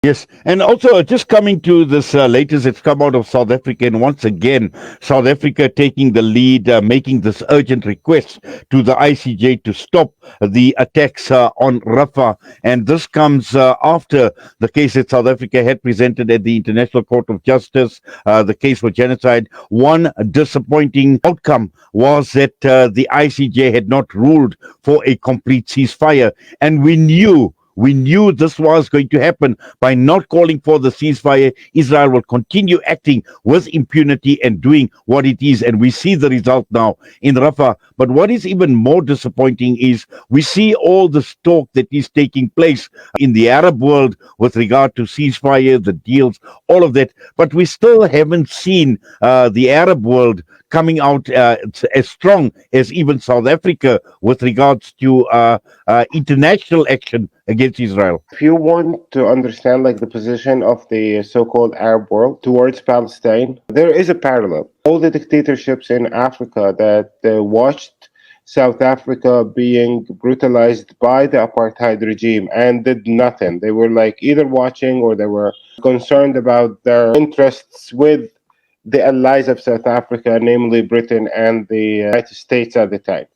Yes, and also just coming to this latest, it's come out of South Africa, and once again, South Africa taking the lead, making this urgent request to the ICJ to stop the attacks on Rafah. And this comes after the case that South Africa had presented at the International Court of Justice, the case for genocide. One disappointing outcome was that the ICJ had not ruled for a complete ceasefire, and we knew this was going to happen. By not calling for the ceasefire, Israel will continue acting with impunity and doing what it is. And we see the result now in Rafah. But what is even more disappointing is we see all this talk that is taking place in the Arab world with regard to ceasefire, the deals, all of that. But we still haven't seen the Arab world coming out as strong as even South Africa with regards to international action against Israel. If you want to understand like the position of the so-called Arab world towards Palestine, there is a parallel. All the dictatorships in Africa that watched South Africa being brutalized by the apartheid regime and did nothing. They were like either watching or they were concerned about their interests with the allies of South Africa, namely Britain and the United States at the time.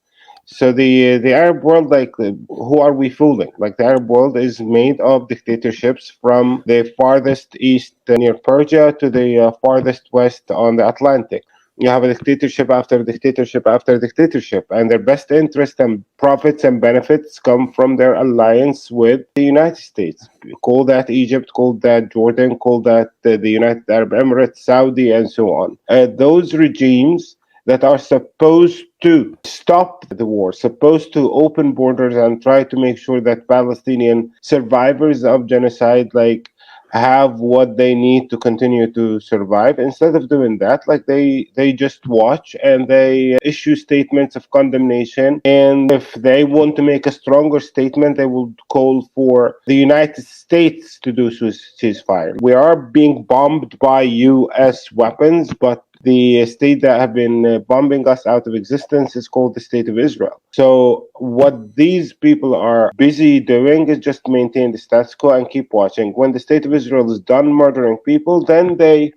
So the Arab world, like, who are we fooling? Like, the Arab world is made of dictatorships from the farthest east near Persia to the farthest west on the Atlantic. You have a dictatorship after dictatorship after dictatorship, and their best interest and profits and benefits come from their alliance with the United States. Call that Egypt, call that Jordan, call that the United Arab Emirates, Saudi, and so on. Those regimes that are supposed to stop the war, supposed to open borders and try to make sure that Palestinian survivors of genocide like have what they need to continue to survive. Instead of doing that, like they just watch and they issue statements of condemnation. And if they want to make a stronger statement, they will call for the United States to do ceasefire. We are being bombed by US weapons, but the state that have been bombing us out of existence is called the State of Israel. So what these people are busy doing is just maintain the status quo and keep watching. When the State of Israel is done murdering people, then they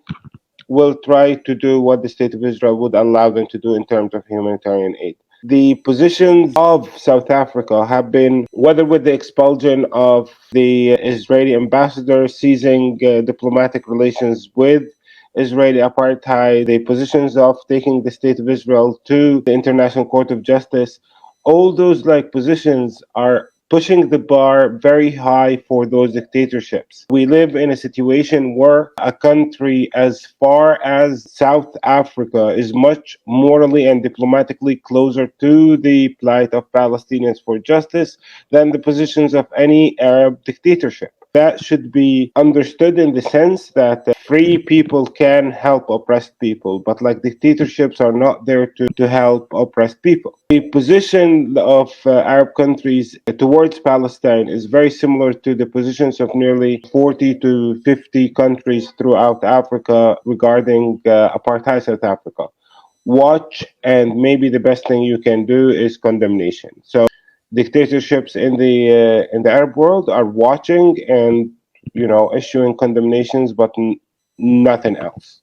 will try to do what the State of Israel would allow them to do in terms of humanitarian aid. The positions of South Africa have been, whether with the expulsion of the Israeli ambassador, seizing diplomatic relations with Israeli apartheid, the positions of taking the State of Israel to the International Court of Justice, all those like positions are pushing the bar very high for those dictatorships. We live in a situation where a country as far as South Africa is much morally and diplomatically closer to the plight of Palestinians for justice than the positions of any Arab dictatorship. That should be understood in the sense that free people can help oppressed people, but like dictatorships are not there to help oppressed people. The position of Arab countries towards Palestine is very similar to the positions of nearly 40 to 50 countries throughout Africa regarding apartheid South Africa. Watch, and maybe the best thing you can do is condemnation. So dictatorships in the Arab world are watching and issuing condemnations, but nothing else.